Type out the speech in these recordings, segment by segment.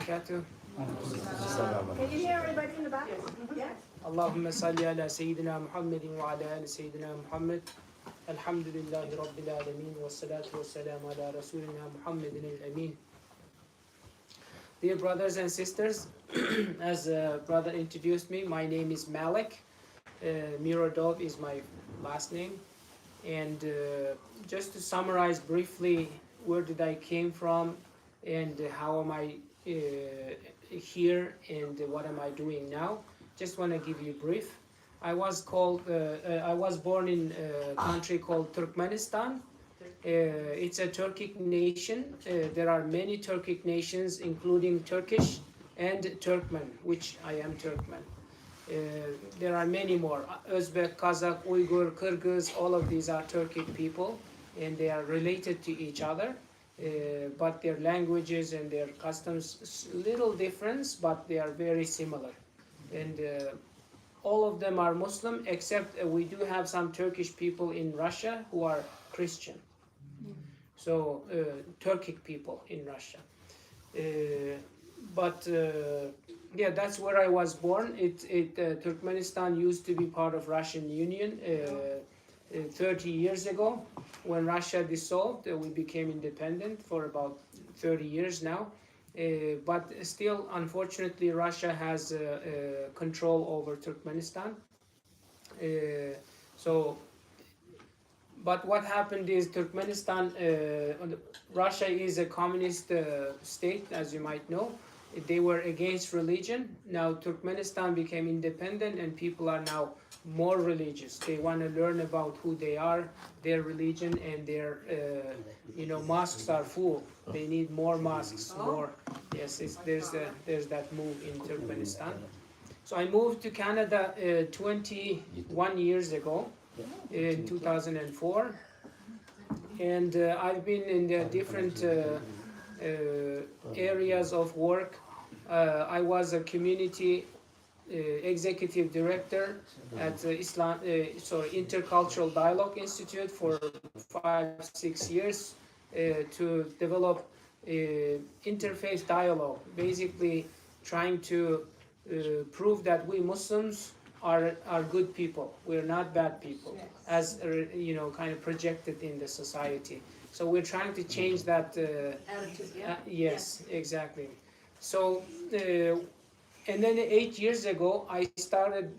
وبركاته. Can you hear everybody in the back? Yes. اللهم صل على سيدنا محمد وعلى آل سيدنا محمد. الحمد لله رب العالمين والصلاة والسلام على رسولنا محمد الأمين. Dear brothers and sisters, as brother introduced me, my name is Malik. Muradov is my last name. And just to summarize briefly, where did I came from and how am I here and what am I doing now? Just want to give you a brief. I was born in a country called Turkmenistan. It's a Turkic nation. There are many Turkic nations, including Turkish and Turkmen, which I am Turkmen. There are many more. Uzbek, Kazakh, Uyghur, Kyrgyz, all of these are Turkic people, and they are related to each other. But their languages and their customs, little difference, but they are very similar. And all of them are Muslim, except we do have some Turkish people in Russia who are Christian. So Turkic people in Russia. Yeah, that's where I was born. Turkmenistan used to be part of Russian Union 30 years ago. When Russia dissolved, we became independent for about 30 years now. But still, unfortunately, Russia has control over Turkmenistan. But what happened is Turkmenistan, Russia is a communist state, as you might know. They were against religion. Now Turkmenistan became independent and people are now more religious. They want to learn about who they are, their religion, and their, mosques are full. They need more mosques, more. Yes, there's that move in Turkmenistan. So I moved to Canada 21 years ago, in 2004. And I've been in the different areas of work. I was a community executive director at Intercultural Dialogue Institute for 5-6 years to develop interfaith dialogue, basically trying to prove that we Muslims are good people. We're not bad people, as kind of projected in the society. So we're trying to change that attitude. Yes, exactly. So and then 8 years ago I started,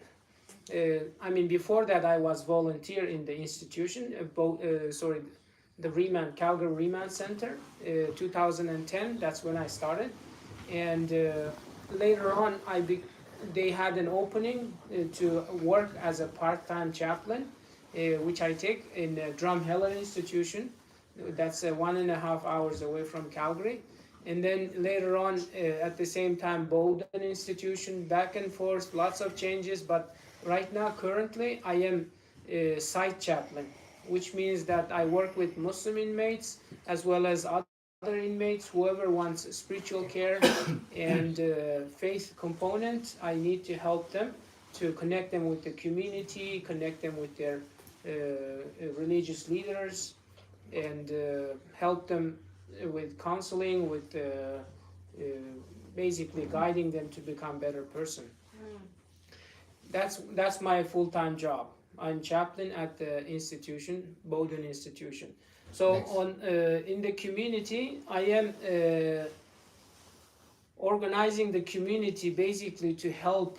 before that I was volunteer in the institution, the Calgary Remand Center, 2010, that's when I started. And later on they had an opening to work as a part-time chaplain, which I take in the Drumheller Institution. That's 1.5 hours away from Calgary. And then later on, at the same time, Bowdoin Institution, back and forth, lots of changes. But right now, currently, I am a site chaplain, which means that I work with Muslim inmates as well as other inmates, whoever wants spiritual care and faith component. I need to help them to connect them with the community, connect them with their religious leaders, and help them with counseling, with basically guiding them to become a better person. That's my full-time job. I'm chaplain at the institution, Bowdoin Institution. So in the community, I am organizing the community basically to help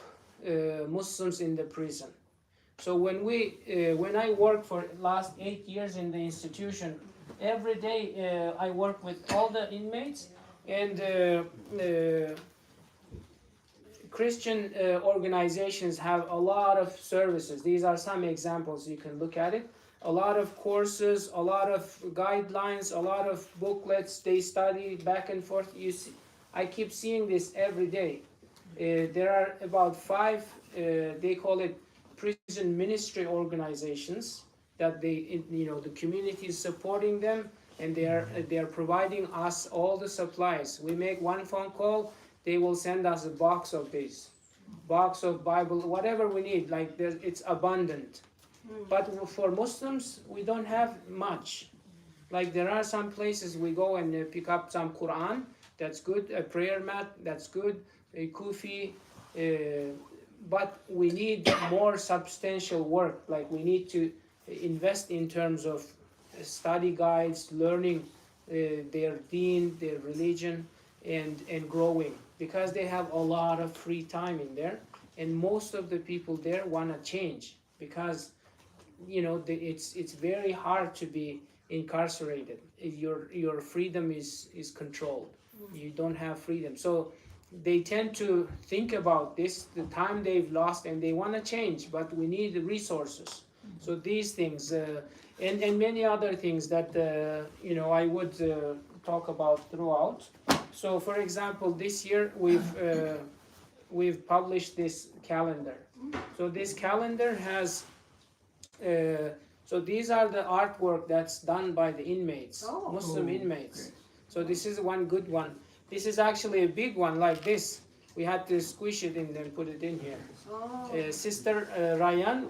Muslims in the prison. So when I worked for last 8 years in the institution, every day I work with all the inmates, and Christian organizations have a lot of services. These are some examples, you can look at it. A lot of courses, a lot of guidelines, a lot of booklets, they study back and forth. I keep seeing this every day. There are about 5, they call it prison ministry organizations, that the community is supporting them, and they are providing us all the supplies. We make one phone call, they will send us a box of this, box of Bible, whatever we need. Like it's abundant. But for Muslims, we don't have much. Like there are some places we go and pick up some Quran, that's good. A prayer mat, that's good. A kufi, but we need more substantial work. Like we need to invest in terms of study guides, learning their deen, their religion, and growing, because they have a lot of free time in there, and most of the people there want to change, because it's very hard to be incarcerated. Your freedom is controlled. You don't have freedom, so they tend to think about this, the time they've lost, and they want to change, but we need the resources. So these things, and many other things that I would talk about throughout. So for example, this year we've published this calendar. So this calendar has so these are the artwork that's done by the inmates, Muslim inmates. So this is one good one. This is actually a big one like this. We had to squish it in and put it in here. Sister Ryan,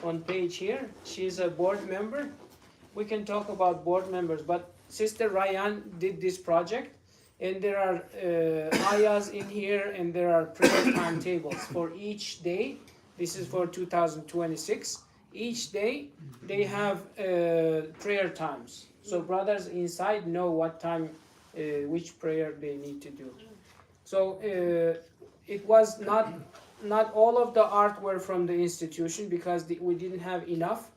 on page here, she's a board member. We can talk about board members, but Sister Ryan did this project, and there are ayahs in here, and there are prayer timetables for each day. This is for 2026. Each day they have prayer times. So brothers inside know what time, which prayer they need to do. So it was not all of the art were from the institution, because we didn't have enough,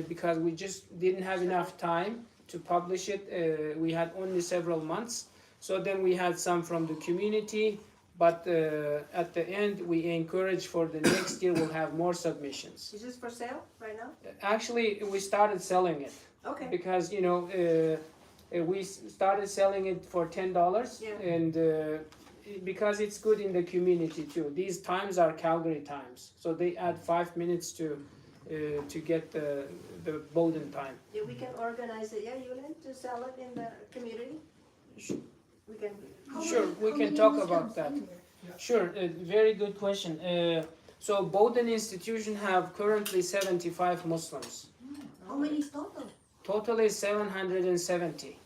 because we just didn't have enough time to publish it. We had only several months. So then we had some from the community, but at the end we encourage for the next year we'll have more submissions. Is this for sale right now? Actually, we started selling it. Okay. Because we started selling it for $10, and because it's good in the community too. These times are Calgary times, so they add 5 minutes to get the Bowden time. Yeah, we can organize it. Yeah, Yulen, to sell it in the community. We can. Sure, we can talk about that. Sure, very good question. So Bowden institution have currently 75 Muslims. How many is total? Total is 770.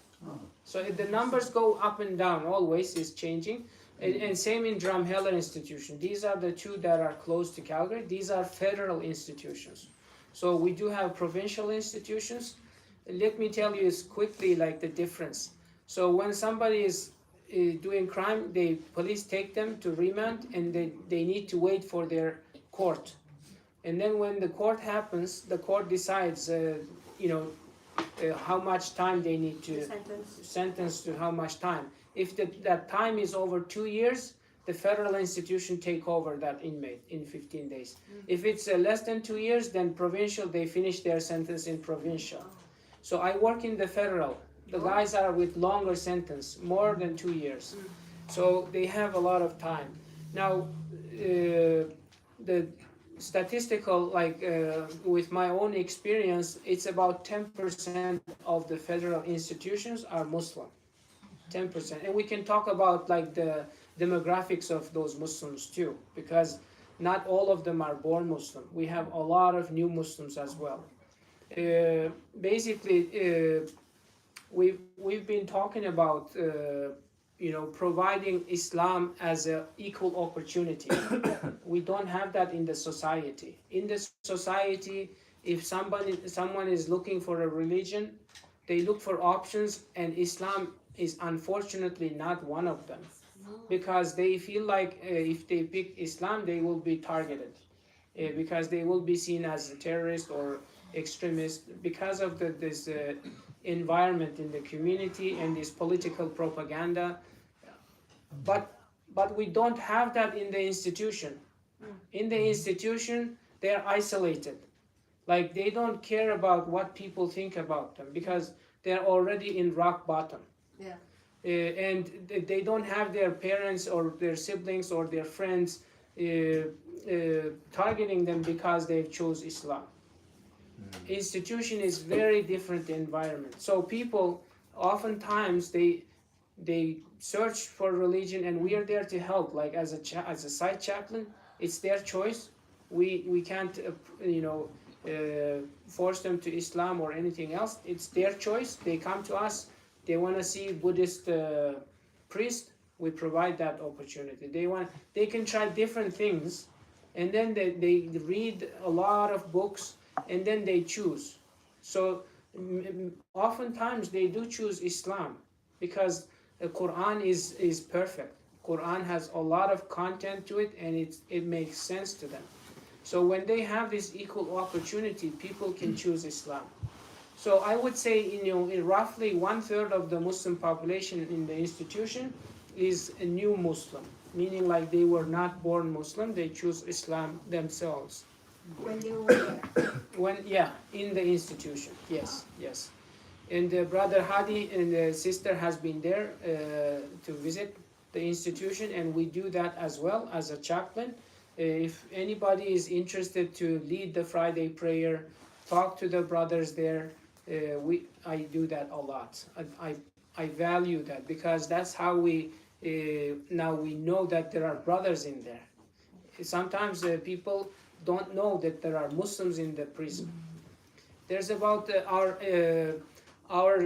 So the numbers go up and down, always is changing. And same in Drumheller institution. These are the two that are close to Calgary. These are federal institutions. So we do have provincial institutions. Let me tell you quickly the difference. So when somebody is doing crime, the police take them to remand, and they need to wait for their court. And then when the court happens, the court decides, how much time they need to sentence to how much time. If that time is over 2 years, the federal institution take over that inmate in 15 days. If it's less than 2 years, then provincial, they finish their sentence in provincial. So I work in the federal. The guys are with longer sentence, more than 2 years. So they have a lot of time. Now, the statistical, with my own experience, it's about 10% of the federal institutions are Muslim. 10%. And we can talk about the demographics of those Muslims too, because not all of them are born Muslim. We have a lot of new Muslims as well. Basically, we've been talking about providing Islam as an equal opportunity. We don't have that in the society. In the society, if someone is looking for a religion, they look for options, and Islam is unfortunately not one of them, because they feel like if they pick Islam, they will be targeted, because they will be seen as a terrorist or extremist because of this environment in the community and this political propaganda. But we don't have that in the institution. In the institution, they're isolated. They don't care about what people think about them, because they're already in rock bottom. Yeah. And they don't have their parents or their siblings or their friends targeting them because they've chose Islam. Institution is very different environment. So people, oftentimes, they search for religion, and we are there to help. As a site chaplain, it's their choice. We can't force them to Islam or anything else. It's their choice. They come to us. They want to see Buddhist priest, we provide that opportunity. They can try different things, and then they read a lot of books, and then they choose. So oftentimes they do choose Islam because the Quran is perfect. Quran has a lot of content to it, and it makes sense to them. So when they have this equal opportunity, people can choose Islam. So I would say, roughly 1/3 of the Muslim population in the institution is a new Muslim, meaning like they were not born Muslim, they choose Islam themselves. When you were there? In the institution, yes. And Brother Hadi and the sister has been there to visit the institution, and we do that as well as a chaplain. If anybody is interested to lead the Friday prayer, talk to the brothers there, I do that a lot. I value that because that's how now we know that there are brothers in there. Sometimes people don't know that there are Muslims in the prison. There's about our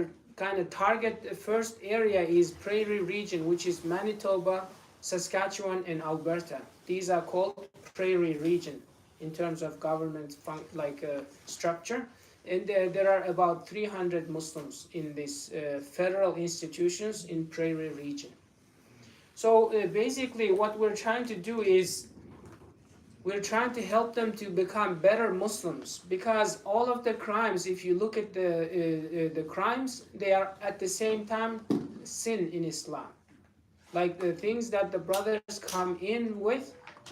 kind of target first area is Prairie region, which is Manitoba, Saskatchewan, and Alberta. These are called Prairie region in terms of government structure. And there are about 300 Muslims in these federal institutions in Prairie region. So basically what we're trying to do is we're trying to help them to become better Muslims, because all of the crimes, if you look at the crimes, they are at the same time sin in Islam. Like the things that the brothers come in with,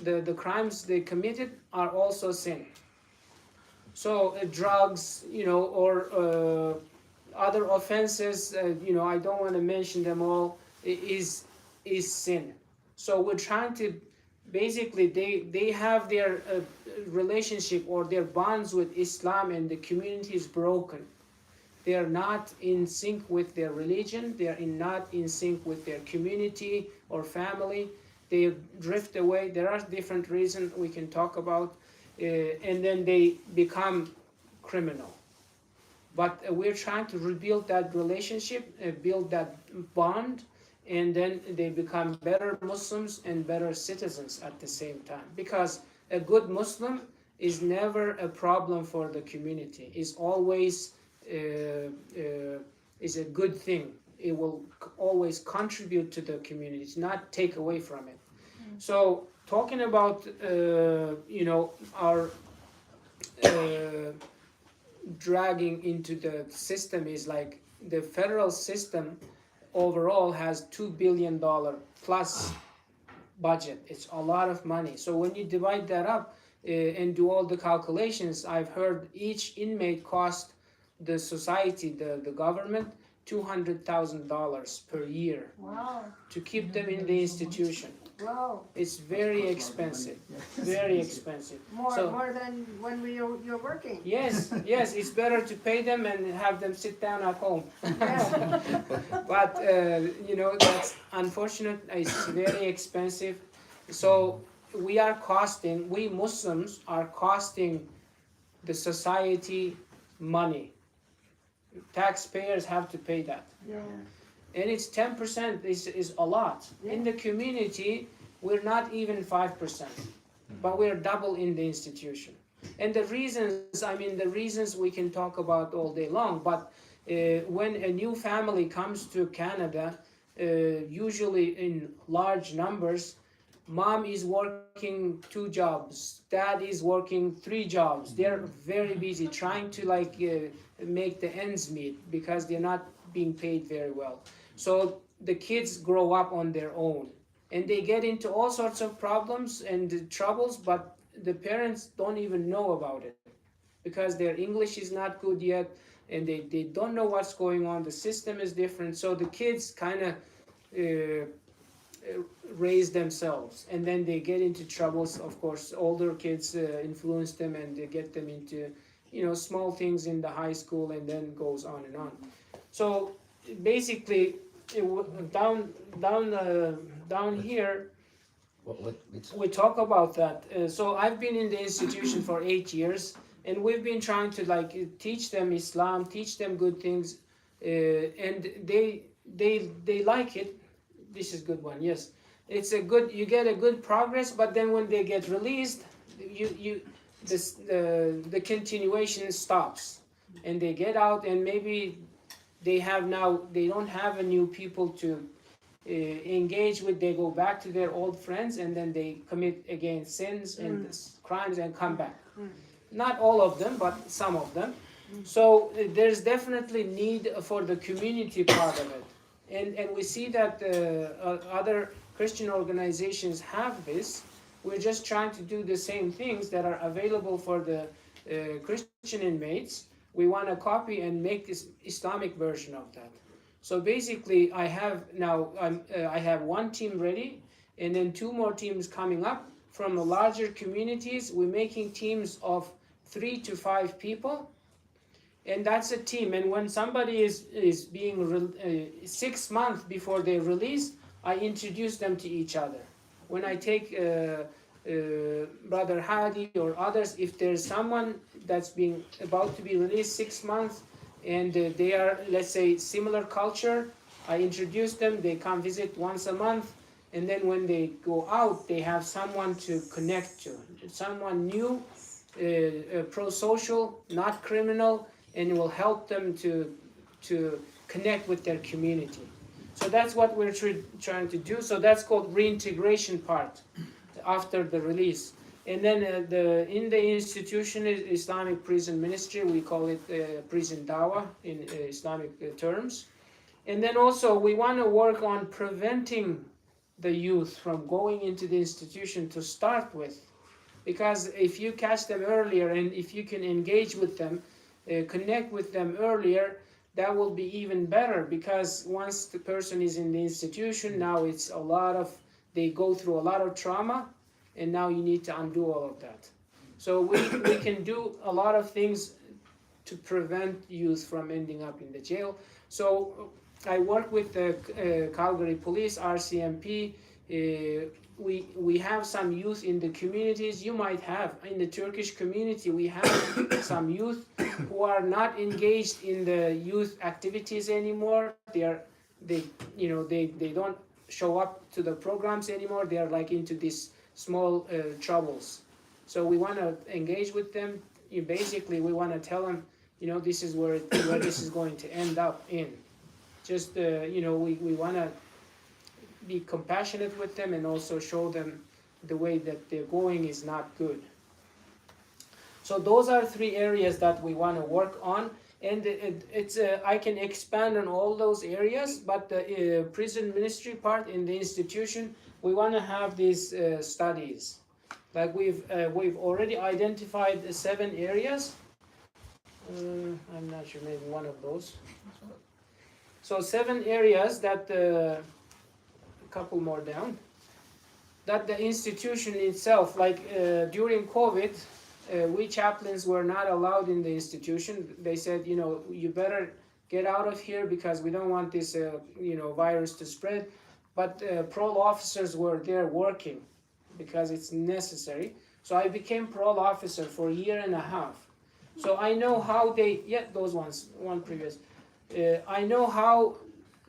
the crimes they committed are also sin. So drugs, or other offenses, I don't want to mention them all, is sin. So we're trying to, basically, they have their relationship or their bonds with Islam, and the community is broken. They are not in sync with their religion. They are not in sync with their community or family. They drift away. There are different reasons we can talk about. And then they become criminal. But we're trying to rebuild that relationship, build that bond, and then they become better Muslims and better citizens at the same time. Because a good Muslim is never a problem for the community. It's always is a good thing. It will always contribute to the community, not take away from it. So talking about our dragging into the system is like the federal system overall has $2 billion plus budget. It's a lot of money. So when you divide that up and do all the calculations, I've heard each inmate cost the society, the government, $200,000 per year. Wow. To keep them in the institution. Wow. It's very expensive, very expensive. More than when you're working. Yes, it's better to pay them and have them sit down at home. Yeah. But that's unfortunate. It's very expensive. So we Muslims are costing the society money. Taxpayers have to pay that. Yeah. And it's 10% is a lot. Yeah. In the community, we're not even 5%, but we're double in the institution. And the reasons we can talk about all day long, but when a new family comes to Canada, usually in large numbers, mom is working 2 jobs, dad is working 3 jobs. They're very busy trying to make the ends meet because they're not being paid very well. So the kids grow up on their own and they get into all sorts of problems and troubles, but the parents don't even know about it because their English is not good yet and they don't know what's going on. The system is different. So the kids kind of raise themselves, and then they get into troubles. Of course, older kids influence them and they get them into small things in the high school, and then goes on and on. So basically, down here, we talk about that. So I've been in the institution for 8 years, and we've been trying to teach them Islam, teach them good things, and they like it. this is good one. Yes, it's a good. You get a good progress, but then when they get released, the continuation stops, and they get out, and maybe they don't have a new people to engage with. They go back to their old friends, and then they commit again sins and crimes and come back. Not all of them, but some of them. So there's definitely need for the community part of it, and we see that other Christian organizations have this. We're just trying to do the same things that are available for the Christian inmates. We want to copy and make this Islamic version of that. So basically, I have one team ready, and then 2 more teams coming up from the larger communities. We're making teams of 3 to 5 people, and that's a team. And when somebody is being 6 months before they're released, I introduce them to each other. When I take Brother Hadi or others, if there's someone that's being about to be released 6 months, and they are, let's say, similar culture, I introduce them. They come visit once a month, and then when they go out, they have someone to connect to, someone new, pro-social, not criminal, and it will help them to connect with their community. So that's what we're trying to do. So that's called reintegration part after the release. And then in the institution is Islamic prison ministry. We call it prison dawah in Islamic terms. And then also we want to work on preventing the youth from going into the institution to start with. Because if you catch them earlier, and if you can engage with them, connect with them earlier, that will be even better. Because once the person is in the institution, now it's they go through a lot of trauma, and now you need to undo all of that. So we can do a lot of things to prevent youth from ending up in the jail. So I work with the Calgary Police, RCMP. We have some youth in the communities. You might have in the Turkish community. We have some youth who are not engaged in the youth activities anymore. They don't show up to the programs anymore. They are like into these small troubles. So we want to engage with them. Basically, we want to tell them, this is where this is going to end up in. Just we want to be compassionate with them and also show them the way that they're going is not good. So those are 3 areas that we want to work on, and I can expand on all those areas, but the prison ministry part in the institution, we want to have these studies. Like we've already identified 7 areas. I'm not sure, maybe one of those. So 7 areas that couple more down, that the institution itself, like during COVID, we chaplains were not allowed in the institution. They said, you better get out of here because we don't want this, virus to spread. But parole officers were there working because it's necessary. So I became parole officer for 1.5 years. So I know how those ones, one previous. I know how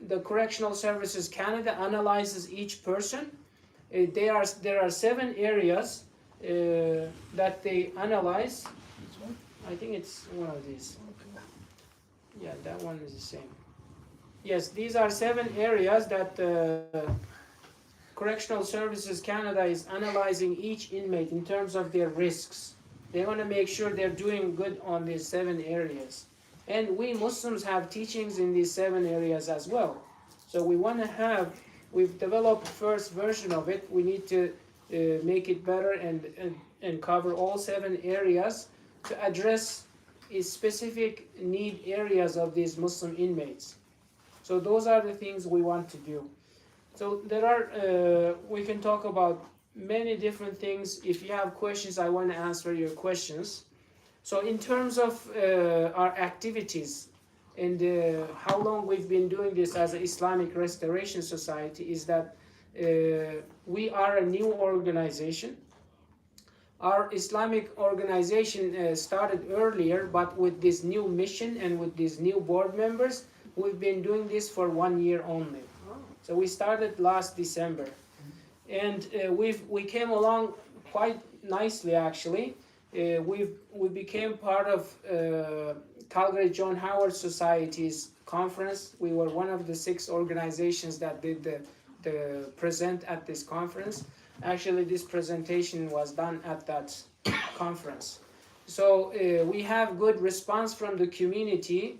the Correctional Services Canada analyzes each person. There are 7 areas that they analyze. I think it's one of these. Yeah, that one is the same. Yes, these are 7 areas that Correctional Services Canada is analyzing each inmate in terms of their risks. They want to make sure they're doing good on these 7 areas. And we Muslims have teachings in these 7 areas as well. So we've developed the first version of it. We need to make it better and cover all 7 areas to address specific need areas of these Muslim inmates. So those are the things we want to do. So we can talk about many different things. If you have questions, I want to answer your questions. So in terms of our activities and how long we've been doing this as an Islamic Restoration Society is that we are a new organization. Our Islamic organization started earlier, but with this new mission and with these new board members, we've been doing this for 1 year only. So we started last December, and we came along quite nicely actually. We became part of Calgary John Howard Society's conference. We were one of the 6 organizations that did the present at this conference. Actually, this presentation was done at that conference. So we have good response from the community,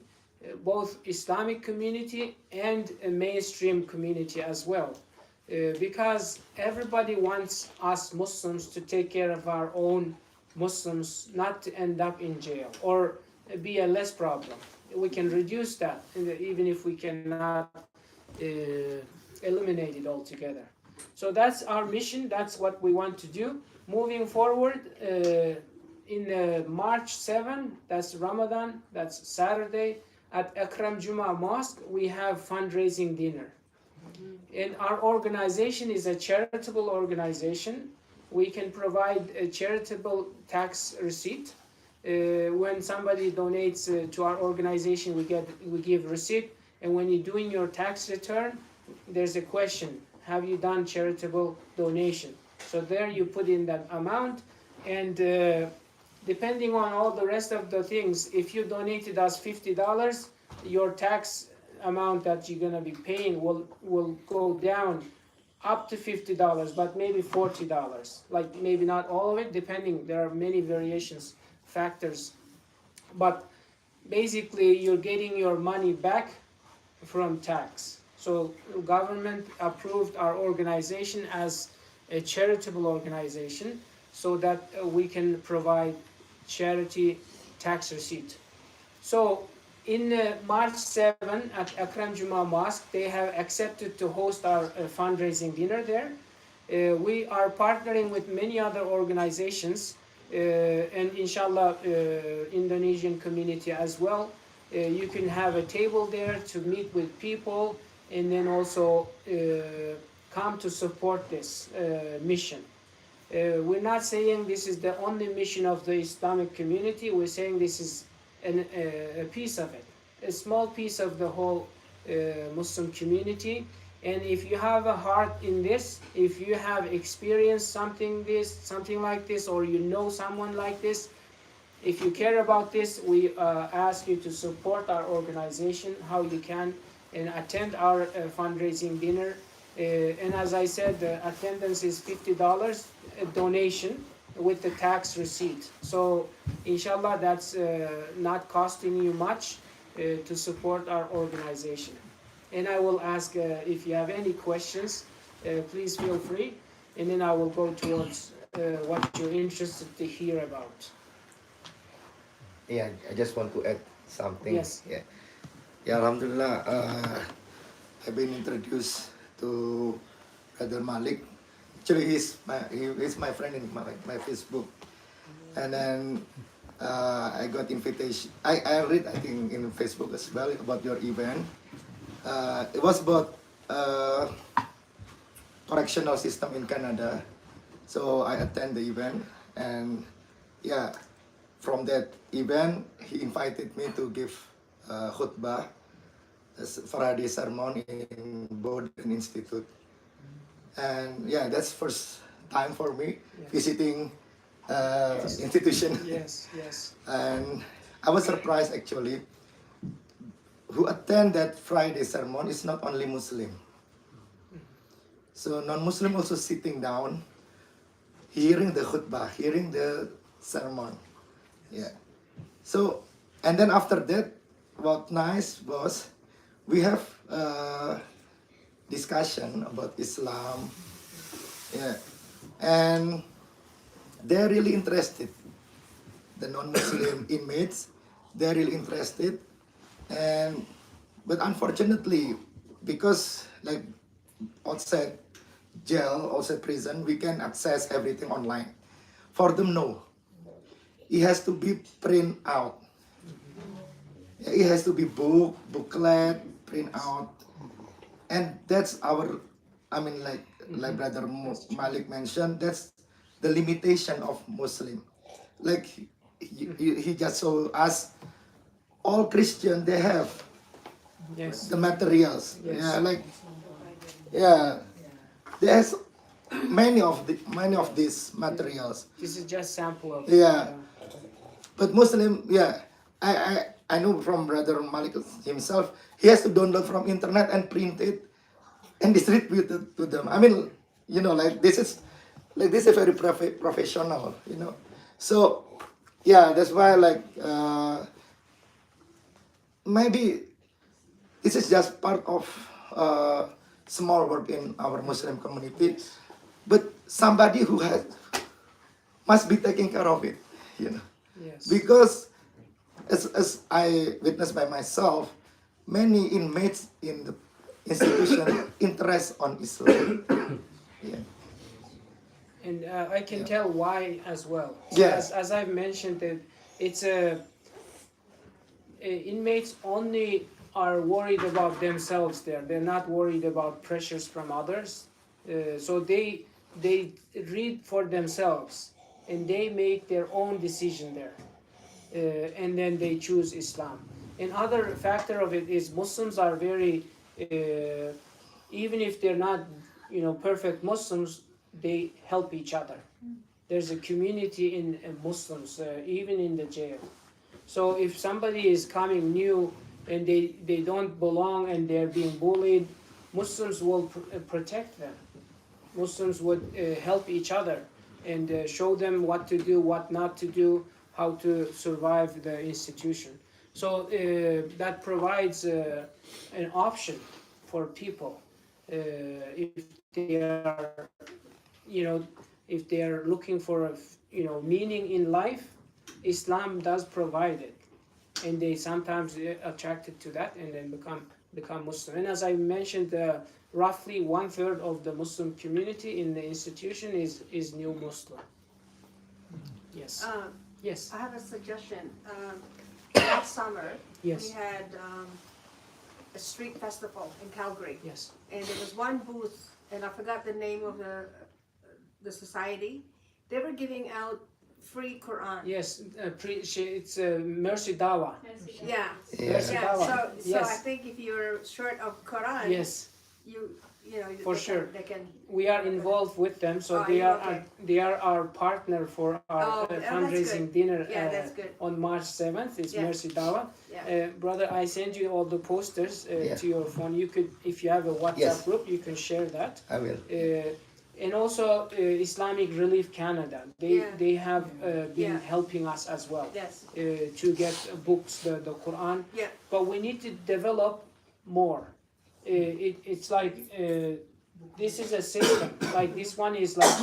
both Islamic community and a mainstream community as well. Because everybody wants us Muslims to take care of our own Muslims, not to end up in jail or be a less problem. We can reduce that, even if we cannot eliminate it altogether. So that's our mission, that's what we want to do. Moving forward, in March 7, that's Ramadan, that's Saturday, at Akram Juma Mosque, we have fundraising dinner. And our organization is a charitable organization. We can provide a charitable tax receipt. When somebody donates to our organization, we give receipt. And when you're doing your tax return, there's a question: have you done charitable donation? So there you put in that amount, and depending on all the rest of the things, if you donated us $50, your tax amount that you're gonna be paying will go down up to $50, but maybe $40. Like maybe not all of it, depending. There are many variations, factors, but basically you're getting your money back from tax. So government approved our organization as a charitable organization so that we can provide charity tax receipt. So in March 7 at Akram Juma Mosque, they have accepted to host our fundraising dinner there. We are partnering with many other organizations and inshallah Indonesian community as well. You can have a table there to meet with people and then also come to support this mission. We're not saying this is the only mission of the Islamic community. We're saying this is a piece of it, a small piece of the whole Muslim community. And if you have a heart in this, if you have experienced something like this, or you know someone like this, if you care about this, we ask you to support our organization how you can and attend our fundraising dinner. And as I said, the attendance is $50, a donation with the tax receipt. So inshallah, that's not costing you much to support our organization. And I will ask if you have any questions, please feel free, and then I will go towards what you're interested to hear about. Yeah, I just want to add something. Yes. Yeah, Alhamdulillah, I've been introduced to Brother Malik. Actually, he's my friend in my Facebook. And then I got invitation. I read, I think, in Facebook as well about your event. It was about correctional system in Canada. So I attend the event, and yeah, from that event, he invited me to give khutbah, Friday sermon in Bowdoin Institute. And yeah, that's first time for me visiting institution. Yes. And I was surprised actually. Who attend that Friday sermon is not only Muslim. So non-Muslim also sitting down, hearing the khutbah, hearing the sermon. Yeah. So, and then after that, what nice was, we have discussion about Islam. Yeah. And they're really interested. The non-Muslim inmates, they're really interested. But unfortunately, because like outside jail, outside prison, we can access everything online. For them, no. It has to be print out. It has to be booklet, print out. And that's our, I mean, like Brother Malik mentioned, that's the limitation of Muslim. Like he just showed us, all Christian, they have the materials. Yes. Yeah, like Yeah, there's many of these materials. This is just sample of Yeah. But Muslim, yeah, I know from Brother Malik himself, he has to download from internet and print it and distribute it to them. I mean, like this is very professional, So, yeah, that's why maybe this is just part of small work in our Muslim community, but somebody who must be taking care of it, Yes. because as I witnessed by myself, many inmates in the institution interest on Islam. Yeah. And I can tell why as well. So Yes. as I've mentioned, that it's inmates only are worried about themselves there. They're not worried about pressures from others. So they read for themselves and they make their own decision there. And then they choose Islam. Another factor of it is Muslims are very, even if they're not, perfect Muslims, they help each other. There's a community in Muslims, even in the jail. So if somebody is coming new and they don't belong and they're being bullied, Muslims will protect them. Muslims would help each other and show them what to do, what not to do, how to survive the institution. So that provides an option for people if they are, if they are looking for meaning in life. Islam does provide it, and they sometimes attracted to that and then become Muslim. And as I mentioned, roughly 1/3 of the Muslim community in the institution is new Muslim. Yes. Yes. I have a suggestion. Last summer, Yes. we had a street festival in Calgary, Yes. and there was one booth, and I forgot the name of the society. They were giving out free Quran. Yes. It's Mercy Dawa. Yeah. Yeah. So Yes. I think if you're short of Quran, Yes. For sure. They can. We are involved with them, so Oh, they you're are okay. they are our partner for our that's fundraising good. dinner Yeah, that's good. on March 7th. It's Yeah. Mercy Dawa. Yeah. Brother, I send you all the posters Yeah. to your phone. You could, if you have a WhatsApp Yes. group, you can share that. I will. And also Islamic Relief Canada. They have been Yeah. helping us as well Yes. to get books, the Quran. Yeah. But we need to develop more. It's like this is a system. Like this one is like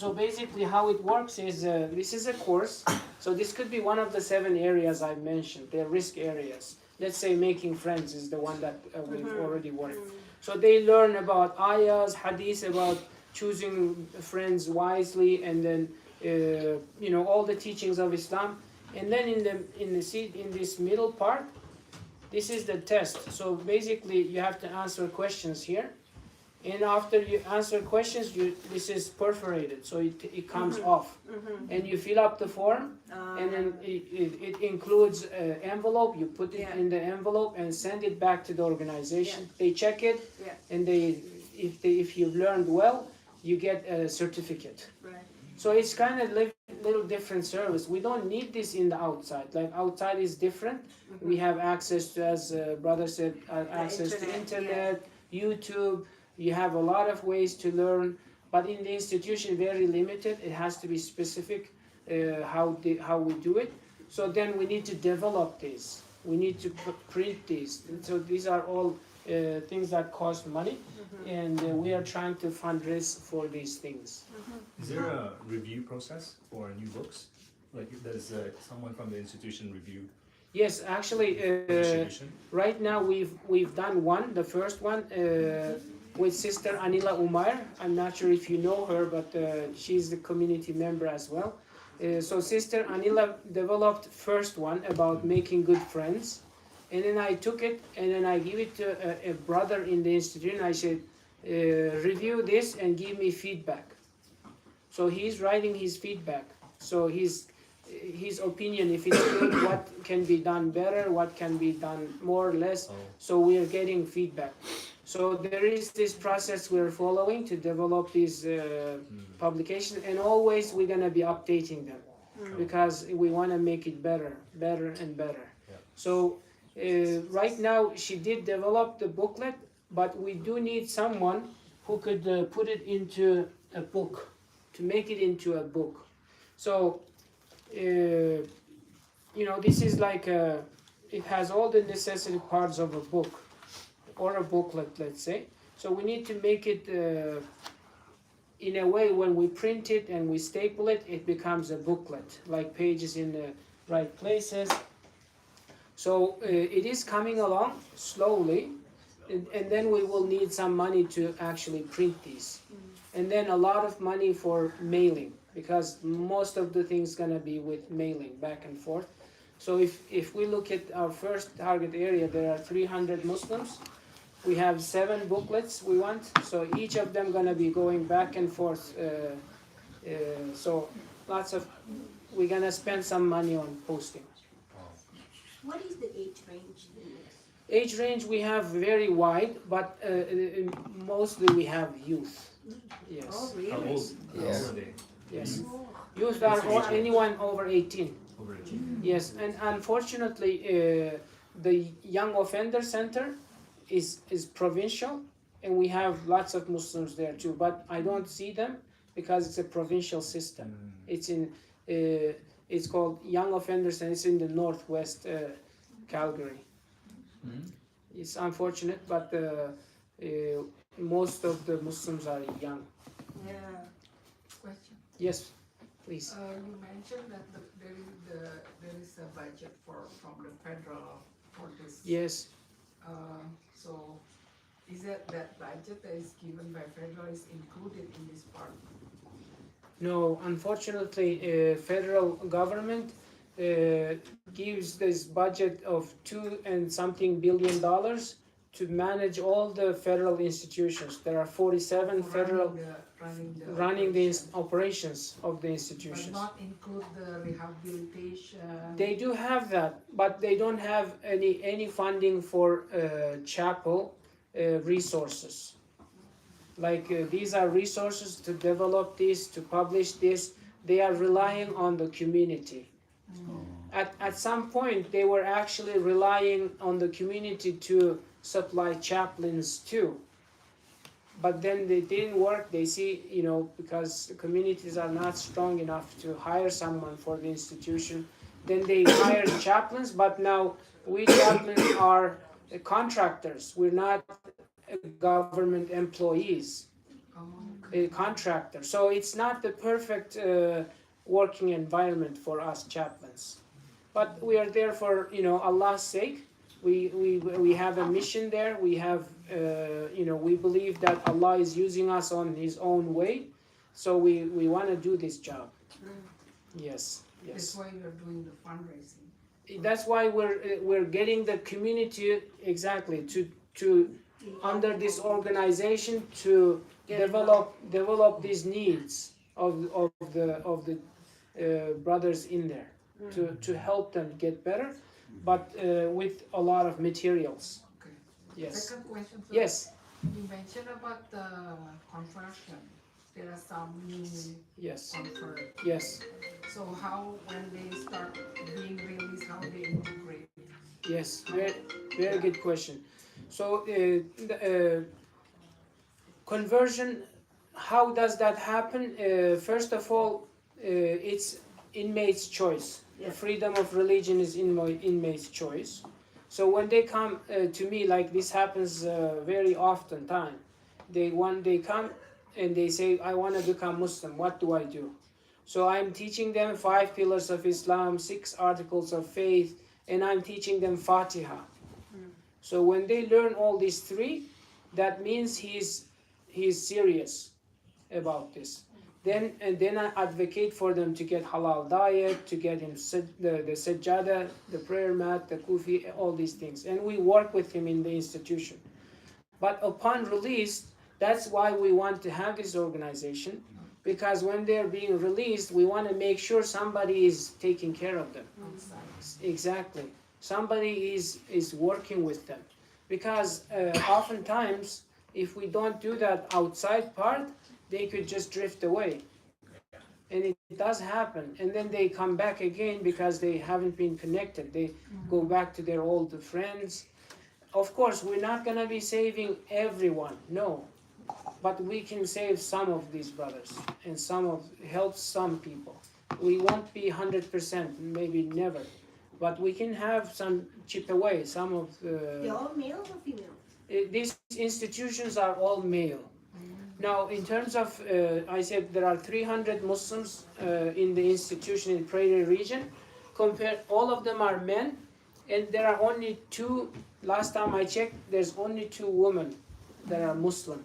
so basically how it works is this is a course. So this could be one of the 7 areas I mentioned. They're risk areas. Let's say making friends is the one that we've already worked. So they learn about ayahs, hadith, about choosing friends wisely, and then all the teachings of Islam. And then in this middle part, this is the test. So basically, you have to answer questions here, and after you answer questions, this is perforated, so it comes off, and you fill up the form, and then it includes an envelope. You put it in the envelope and send it back to the organization. They check it, and if you've learned well, you get a certificate. Right. So it's kind of little different service. We don't need this in the outside. Like outside is different. We have access to, as brother said, access to internet, YouTube. You have a lot of ways to learn, but in the institution, very limited. It has to be specific how we do it. So then we need to develop this. We need to print these. And so these are all things that cost money, and we are trying to fundraise for these things. Is there a review process for new books? Like, does someone from the institution review Yes, actually, distribution? right now we've done one, the first one, with Sister Anila Umair. I'm not sure if you know her, but she's the community member as well. So Sister Anila developed first one about making good friends, and then I took it and then I give it to a brother in the institution. I said, review this and give me feedback. So he's writing his feedback. So his opinion, if it's good, what can be done better, what can be done more or less. So we are getting feedback. So there is this process we're following to develop these publications, and always we're gonna be updating them because we want to make it better and better. Yeah. So right now she did develop the booklet, but we do need someone who could put it into a book, to make it into a book. So you know, this is like it has all the necessary parts of a book or a booklet, let's say. So we need to make it in a way when we print it and we staple it, it becomes a booklet, like pages in the right places. So it is coming along slowly, and then we will need some money to actually print these. And then a lot of money for mailing, because most of the things gonna be with mailing back and forth. So if we look at our first target area, there are 300 Muslims. We have 7 booklets we want, so each of them gonna be going back and forth. So lots of, we're gonna spend some money on posting. What is the age range in this? Age range we have very wide, but mostly we have youth. Yes. Oh, How really? old, how Yes. old are they? Yes. Oh. Youth are anyone over 18. Over 18? Yes, and unfortunately, the Young Offender Center is provincial, and we have lots of Muslims there too. But I don't see them because it's a provincial system. It's in, it's called Young Offender Center. It's in the northwest Calgary. It's unfortunate, but most of the Muslims are young. Yeah. Question. Yes, please. You mentioned that there is a budget from the federal for this. Yes. So is that budget that is given by federal is included in this part? No, unfortunately, federal government gives this budget of $2 and something billion to manage all the federal institutions. There are 47 federal running the operations of the But institutions. not include the rehabilitation. They do have that, but they don't have any funding for chapel resources. Like these are resources to develop this, to publish this. They are relying on the community. At some point, they were actually relying on the community to supply chaplains too. But then they didn't work. They see, you know, because the communities are not strong enough to hire someone for the institution. Then they hired chaplains, but now we chaplains are contractors. We're not government employees, a contractor. So it's not the perfect working environment for us chaplains. But we are there for, you know, Allah's sake. We have a mission there. We have, you know, we believe that Allah is using us on His own way. So we want to do this job. Yes, That's yes. why you're doing the fundraising. That's why we're getting the community exactly to under this organization to develop these needs of the brothers in there to help them get better, but with a lot of materials. Okay. Yes. Second question. Sir. Yes. You mentioned about the conversion. There are some new Yes. convert. Yes. So how, when they start being released, how they integrate? Yes. Very good question. So conversion, how does that happen? First of all, it's inmate's choice. The freedom of religion is inmate's choice. So when they come to me, like this happens very often time, they come and they say, I want to become Muslim, what do I do? So I'm teaching them 5 pillars of Islam, 6 articles of faith, and I'm teaching them Fatiha. So when they learn all these 3, that means he's serious about this. Then I advocate for them to get halal diet, to get him the sajjada, the prayer mat, the kufi, all these things. And we work with him in the institution. But upon release, that's why we want to have this organization, because when they're being released, we want to make sure somebody is taking care of them. Exactly. Somebody is working with them. Because oftentimes If we don't do that outside part, they could just drift away. And it does happen. And then they come back again because they haven't been connected. They go back to their old friends. Of course, we're not going to be saving everyone, no. But we can save some of these brothers and help some people. We won't be 100%, maybe never. But we can have some chip away, some of They're all male or female? these institutions are all male. Now, in terms of, I said there are 300 Muslims in the institution in Prairie region. All of them are men, and there are only 2. Last time I checked, there's only 2 women that are Muslim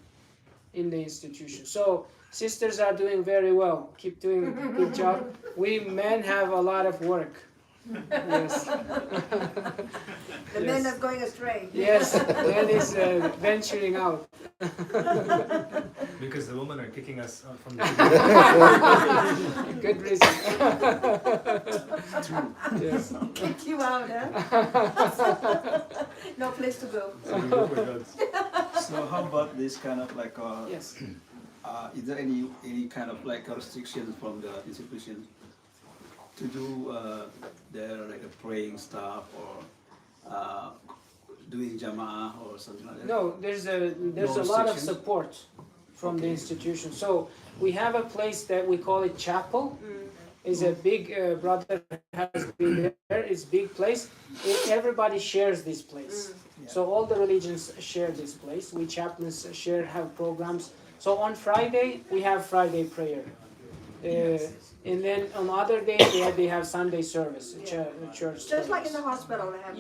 in the institution. So sisters are doing very well. Keep doing a good job. We men have a lot of work. Yes. The men are going astray. Yes, man is venturing out. Because the women are kicking us out from the Good reason. Yes. Kick you out, huh? No place to go. So we go for drugs. So how about this kind of like, Yes. is there any kind of like restrictions from the institution to do their like a praying stuff or doing jama'ah or something like that? No, there's a lot of support from the institution. So we have a place that we call it chapel. It's a big brother has been there. It's a big place. Everybody shares this place. So all the religions share this place. We chaplains have programs. So on Friday we have Friday prayer. And then on other days they have Sunday service, church. Just like in the hospital, they have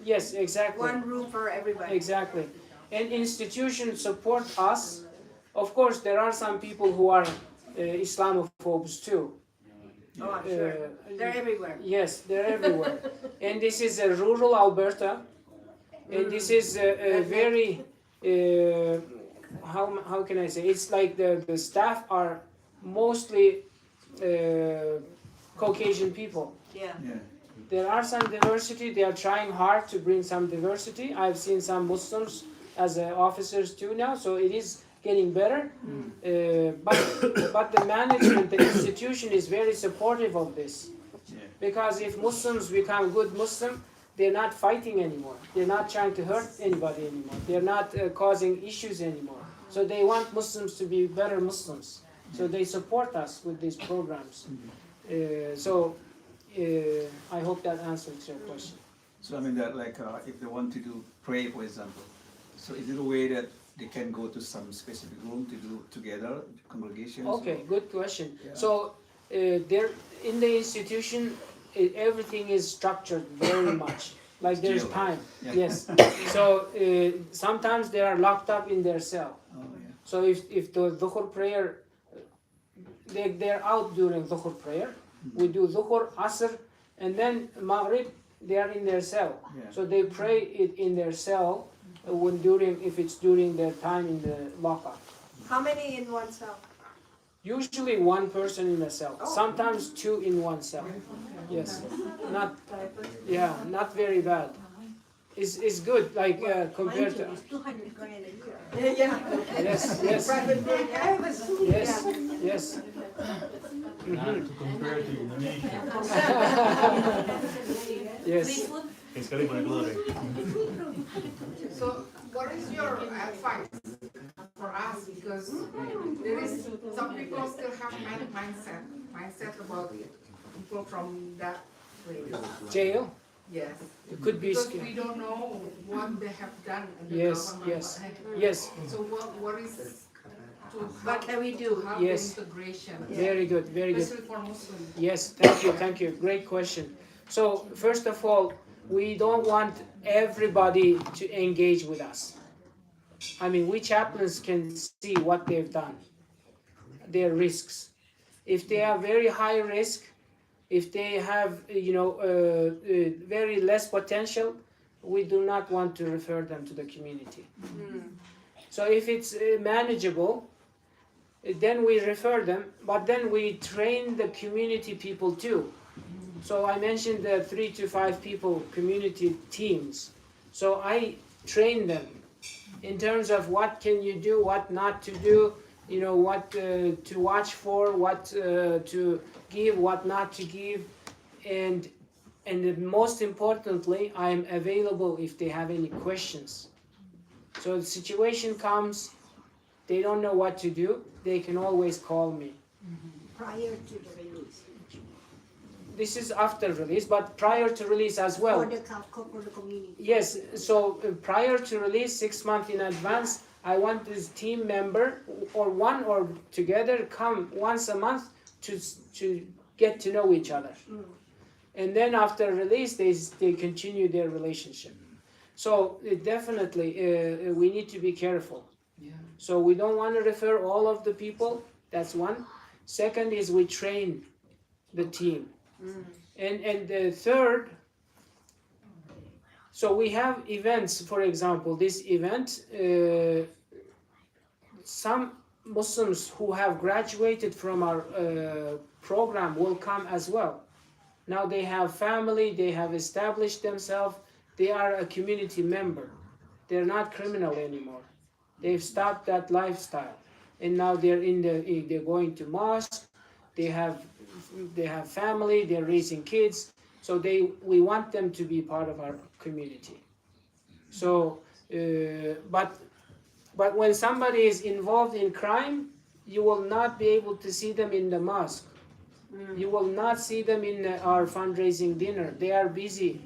Yes, exactly. one room for everybody. Exactly. And institutions support us. Of course, there are some people who are Islamophobes too. Oh, I'm sure. They're everywhere. Yes, they're everywhere. And this is a rural Alberta. And this is a very, how can I say, it's like the staff are mostly Caucasian people. Yeah. There are some diversity. They are trying hard to bring some diversity. I've seen some Muslims as officers too now, so it is getting better. But the management, the institution is very supportive of this. Because if Muslims become good Muslim, they're not fighting anymore. They're not trying to hurt anybody anymore. They're not causing issues anymore. So they want Muslims to be better Muslims. So they support us with these programs. I hope that answers your question. So I mean that like if they want to do pray, for example, so is it a way that they can go to some specific room to do together, congregations? Okay, good question. Yeah. So there in the institution, everything is structured very much. Like there's Jail. time. Yeah. Yes. So sometimes they are locked up in their cell. Oh, yeah. So if the Dhuhr prayer, they're out during Dhuhr prayer. We do Dhuhr, Asr, and then Maghrib, they are in their cell. Yeah. So they pray it in their cell if it's during their time in the lockup. How many in one cell? Usually one person in a cell. Sometimes 2 in one cell. Yes. Not very bad. It's good, like compared to. 200 grand a year. Yeah. Yes. Private day. I have a suit. Yes. Not to compare to Indonesia. Yes. It's getting my glory. So what is your advice for us? Because there is some people still have mindset about people from that place. Jail. Yes. It could be Because scary. we don't know what they have done in the Yes. government. Yes. So what is to What can we do? help Yes. the integration, Very good. especially for Muslims? Yes, thank you. Great question. So first of all, we don't want everybody to engage with us. I mean, we chaplains can see what they've done, their risks. If they are very high risk, if they have very less potential, we do not want to refer them to the community. So if it's manageable, then we refer them, but then we train the community people too. So I mentioned the 3 to 5 people community teams. So I train them in terms of what can you do, what not to do, you know, what to watch for, what to give, what not to give, and most importantly, I am available if they have any questions. So the situation comes, they don't know what to do, they can always call me. Prior to the release. This is after release, but prior to release as well. For the community. Yes, so prior to release, 6 months in advance, I want this team member or one or together come once a month to get to know each other. And then after release, they continue their relationship. So definitely, we need to be careful. So we don't want to refer all of the people, that's one. Second is we train the team. And the third, so we have events, for example, this event, some Muslims who have graduated from our program will come as well. Now they have family, they have established themselves, they are a community member. They're not criminal anymore. They've stopped that lifestyle. And now they're going to mosque, they have family, they're raising kids, so we want them to be part of our community. So, but when somebody is involved in crime, you will not be able to see them in the mosque. You will not see them in our fundraising dinner. They are busy.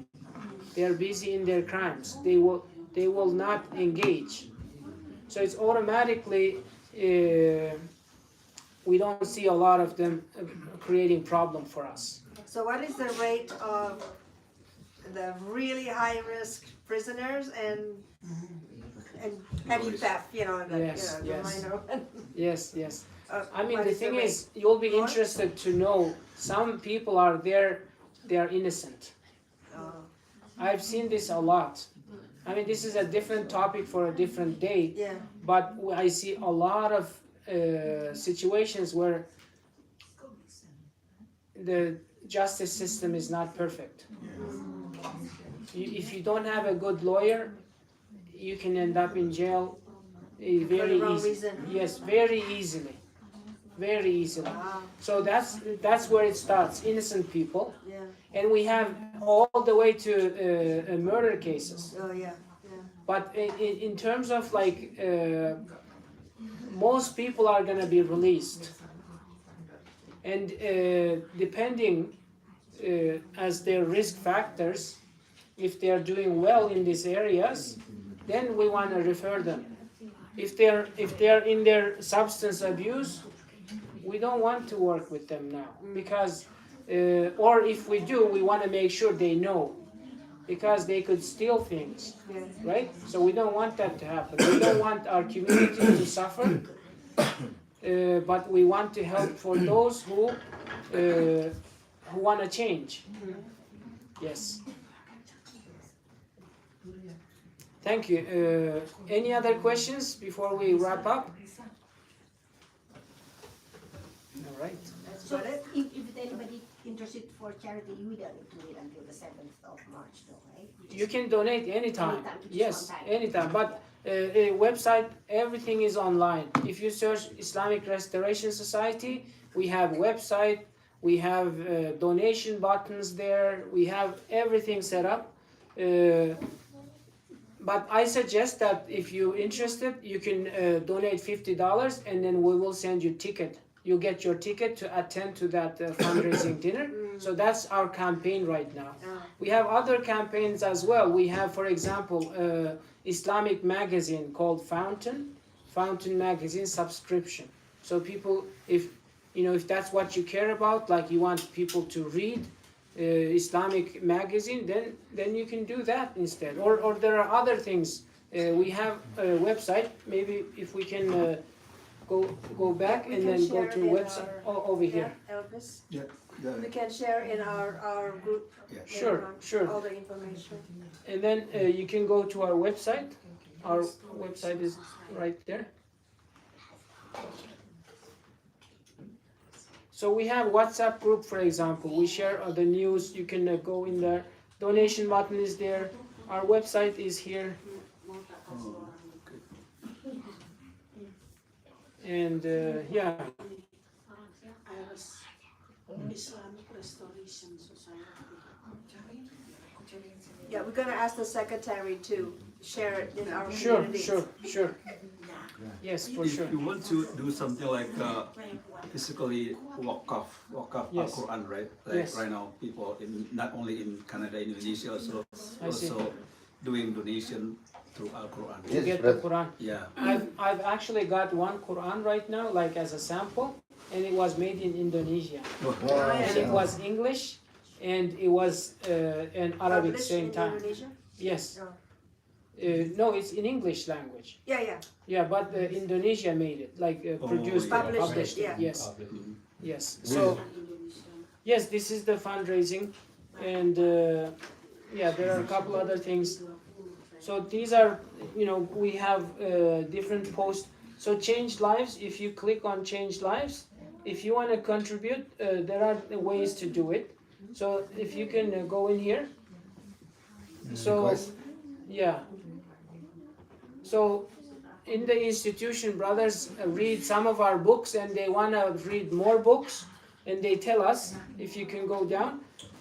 They are busy in their crimes. They will not engage. So it's automatically we don't see a lot of them creating problem for us. So what is the rate of the really high risk prisoners and petty theft, you know, the, Yes, you know, yes. the minor one? Yes. I mean, What the is the thing rate? is, you'll be More? interested to know some people are there, they are innocent. I've seen this a lot. I mean, this is a different topic for a different day, Yeah. but I see a lot of situations where the justice system is not perfect. If you don't have a good lawyer, you can end up in jail very wrong easily. reason. Yes, very easily. Very easily. Wow. So that's where it starts, innocent people. Yeah. And we have all the way to murder cases. Oh yeah. But in terms of like, most people are gonna be released. And depending as their risk factors, if they are doing well in these areas, then we want to refer them. If they're in their substance abuse, we don't want to work with them now, because or if we do, we want to make sure they know, because they could steal things, right? So we don't want that to happen. We don't want our community to suffer, but we want to help for those who want to change. Yes. Thank you. Any other questions before we wrap up? All right. That's So about it. if anybody interested for charity, you don't need to wait until the 7th of March though, right? You can donate anytime. Anytime, just Yes, one time. anytime. But website, everything is online. If you search Islamic Restoration Society, we have website, we have donation buttons there, we have everything set up. But I suggest that if you're interested, you can donate $50 and then we will send you ticket. You get your ticket to attend to that fundraising dinner. So that's our campaign right now. We have other campaigns as well. We have, for example, Islamic magazine called Fountain magazine subscription. So people, if that's what you care about, like you want people to read Islamic magazine, then you can do that instead. Or there are other things. We have a website. Maybe if we can go back We and can then go share to in website over here. Elvis. Yeah, We can share in our group. Yeah. Sure. All the information. And then you can go to our website. Our website is right there. So we have WhatsApp group, for example. We share the news. You can go in there. Donation button is there. Our website is here. And yeah, IRES, Islamic Restoration Society. Yeah, we're gonna ask the secretary to share it in our sure, community. sure. Yes, for If sure. you want to do something like physically wakaf Yes. Al-Quran, right? Like Yes. right now, people in not only in Canada, Indonesia, I see. also doing donation through Al-Quran. To get the Quran. Yeah. I've actually got one Quran right now, like as a sample, and it was made in Indonesia. And it was English, and it was in Arabic Published same in time. Indonesia? Yes. Oh. No, it's in English language. Yeah. Yeah, but Indonesia made it, like produced yeah. it, published it. Yeah. Yes, Mhm. yes. So yes, this is the fundraising, and yeah, there are a couple other things. So these are, we have different posts. So Change Lives, if you click on Change Lives, if you want to contribute, there are ways to do it. So if you can go in here. So, yeah. So in the institution, brothers read some of our books and they want to read more books, and they tell us, if you can go down,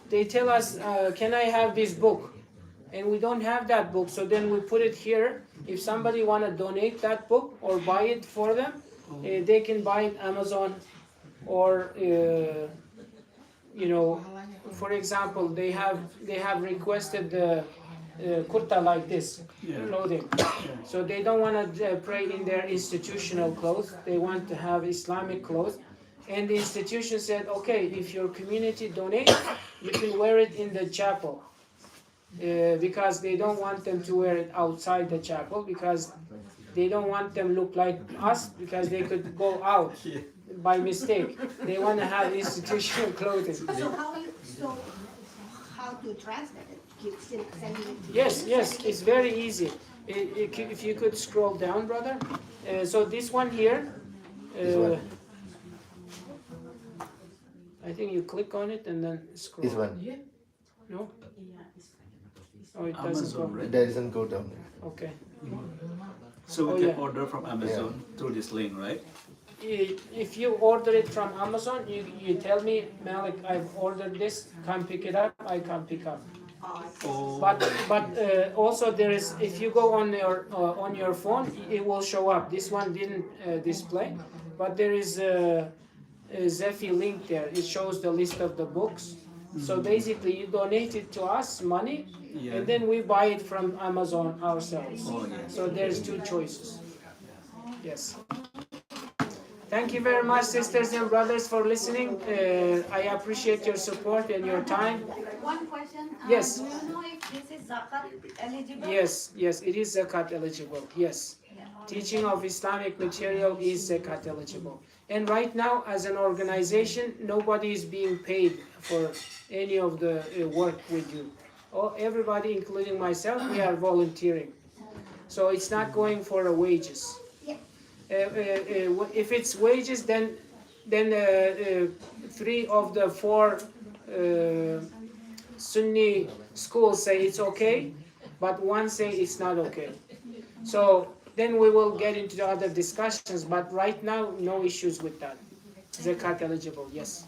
they tell us, can I have this book? And we don't have that book, so then we put it here. If somebody want to donate that book or buy it for them, they can buy it Amazon, or for example, they have requested the kurta like this, clothing. So they don't want to pray in their institutional clothes. They want to have Islamic clothes. And the institution said, okay, if your community donates, you can wear it in the chapel. Because they don't want them to wear it outside the chapel, because they don't want them look like us, because they could go out by mistake. They want to have institutional clothing. So how to translate it? Keep sending it to Yes, you? it's very easy. If you could scroll down, brother. So this one here, I think you click on it and then scroll. This one. No? Oh, it doesn't go. Amazon, right? It doesn't go down. Okay. So Oh, we can yeah. order from Amazon through this link, right? If you order it from Amazon, you tell me, Malik, I've ordered this, come pick it up, I come pick up. Oh. But also there is, if you go on your phone, it will show up. This one didn't display, but there is a Zephy link there. It shows the list of the books. So basically, you donate it to us, money, and then we buy it from Amazon ourselves. Oh, yes. So there's two choices. Yes. Thank you very much, sisters and brothers, for listening. I appreciate your support and your time. One question. Yes. Do you know if this is zakat eligible? Yes, it is zakat eligible. Yes. Teaching of Islamic material is zakat eligible. And right now, as an organization, nobody is being paid for any of the work we do. Everybody, including myself, we are volunteering. So it's not going for wages. If it's wages, then 3 of the 4 Sunni schools say it's okay, but one say it's not okay. So then we will get into the other discussions, but right now, no issues with that. Zakat eligible, yes.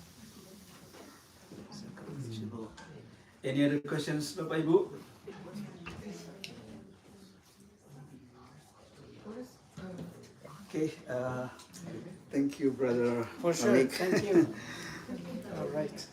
Any other questions, Bapak Ibu? Okay, thank you, brother For sure, Malik. thank you. All right.